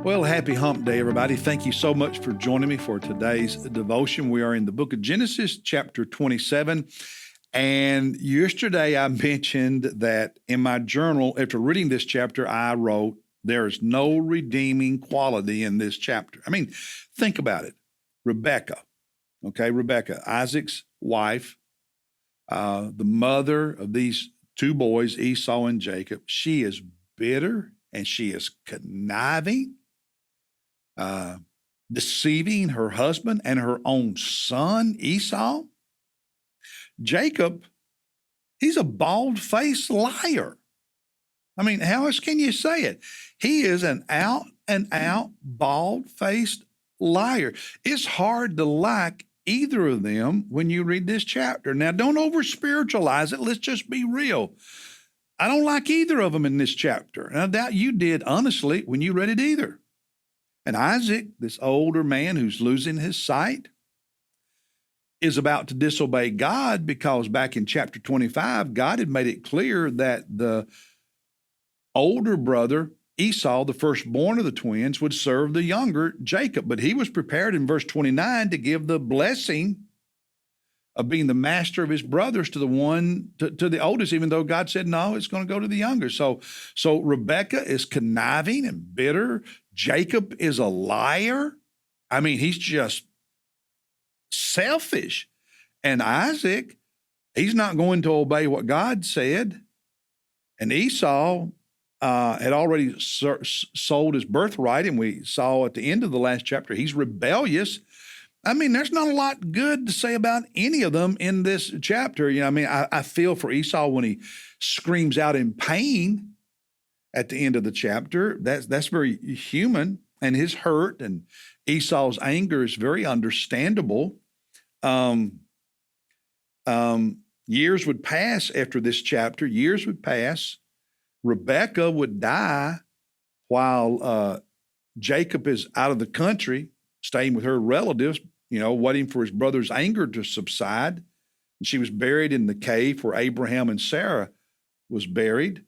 Well, happy hump day, everybody. Thank you so much for joining me for today's devotion. We are in the book of Genesis, chapter 27. And yesterday I mentioned that in my journal, after reading this chapter, I wrote, there is no redeeming quality in this chapter. I mean, think about it. Rebecca, Isaac's wife, the mother of these two boys, Esau and Jacob, she is bitter and she is conniving, deceiving her husband and her own son, Esau. Jacob, he's a bald-faced liar. I mean, how else can you say it? He is an out-and-out bald-faced liar. It's hard to like either of them when you read this chapter. Now, don't over-spiritualize it. Let's just be real. I don't like either of them in this chapter. And I doubt you did, honestly, when you read it either. And Isaac, this older man who's losing his sight, is about to disobey God because back in chapter 25, God had made it clear that the older brother, Esau, the firstborn of the twins, would serve the younger, Jacob. But he was prepared in verse 29 to give the blessing of being the master of his brothers to the oldest, even though God said, no, it's going to go to the younger. So Rebekah is conniving and bitter. Jacob is a liar. I mean, he's just selfish. And Isaac, he's not going to obey what God said. And Esau had already sold his birthright, and we saw at the end of the last chapter, he's rebellious. I mean, there's not a lot good to say about any of them in this chapter. You know, I mean, I feel for Esau when he screams out in pain at the end of the chapter. That's very human, and his hurt and Esau's anger is very understandable. Years would pass after this chapter. Years would pass. Rebekah would die while Jacob is out of the country, staying with her relatives, waiting for his brother's anger to subside. And she was buried in the cave where Abraham and Sarah was buried.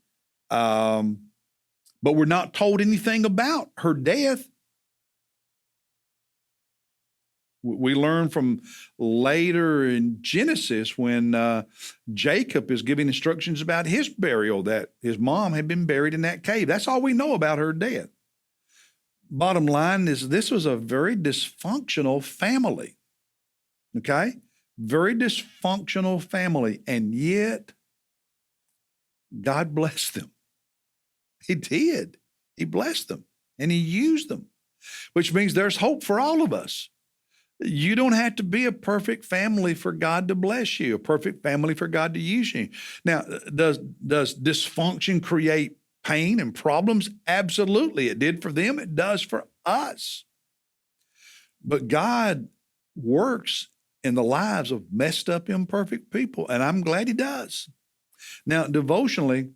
But we're not told anything about her death. We learn from later in Genesis when Jacob is giving instructions about his burial that his mom had been buried in that cave. That's all we know about her death. Bottom line is this was a very dysfunctional family, okay? Very dysfunctional family, and yet God blessed them. He did. He blessed them, and he used them, which means there's hope for all of us. You don't have to be a perfect family for God to bless you, a perfect family for God to use you. Now, does dysfunction create pain and problems? Absolutely. It did for them. It does for us. But God works in the lives of messed up, imperfect people, and I'm glad he does. Now, devotionally,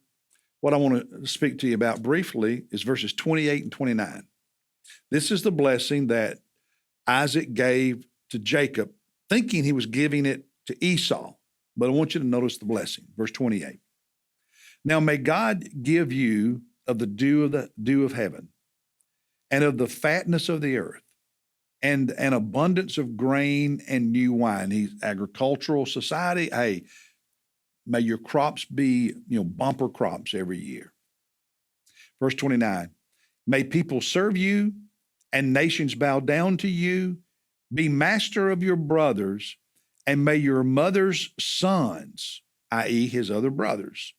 what I want to speak to you about briefly is verses 28 and 29. This is the blessing that Isaac gave to Jacob, thinking he was giving it to Esau. But I want you to notice the blessing. Verse 28. Now may God give you of the dew of heaven, and of the fatness of the earth, and an abundance of grain and new wine. He's agricultural society. Hey, may your crops be, bumper crops every year. Verse 29. May people serve you, and nations bow down to you. Be master of your brothers, and may your mother's sons, i.e., his other brothers,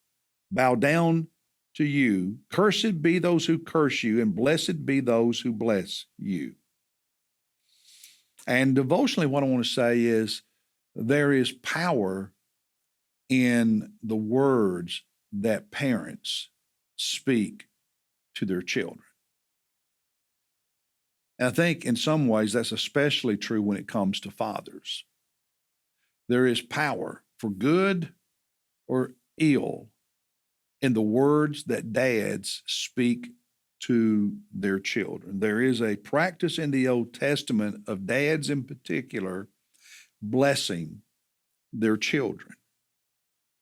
bow down to you. Cursed be those who curse you, and blessed be those who bless you. And devotionally, what I want to say is there is power in the words that parents speak to their children. And I think in some ways that's especially true when it comes to fathers. There is power for good or ill in the words that dads speak to their children. There is a practice in the Old Testament of dads in particular blessing their children.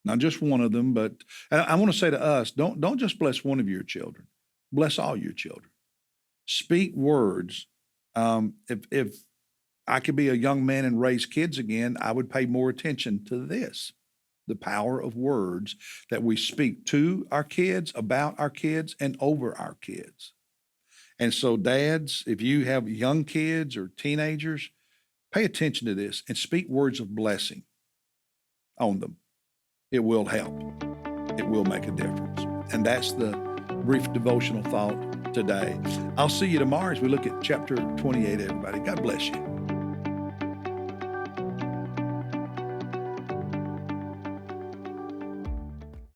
Not just one of them, but and I want to say to us, don't just bless one of your children. Bless all your children. Speak words. If I could be a young man and raise kids again, I would pay more attention to this, the power of words that we speak to our kids, about our kids, and over our kids. And so, dads, if you have young kids or teenagers, pay attention to this and speak words of blessing on them. It will help. It will make a difference. And that's the brief devotional thought today. I'll see you tomorrow as we look at chapter 28, everybody. God bless you.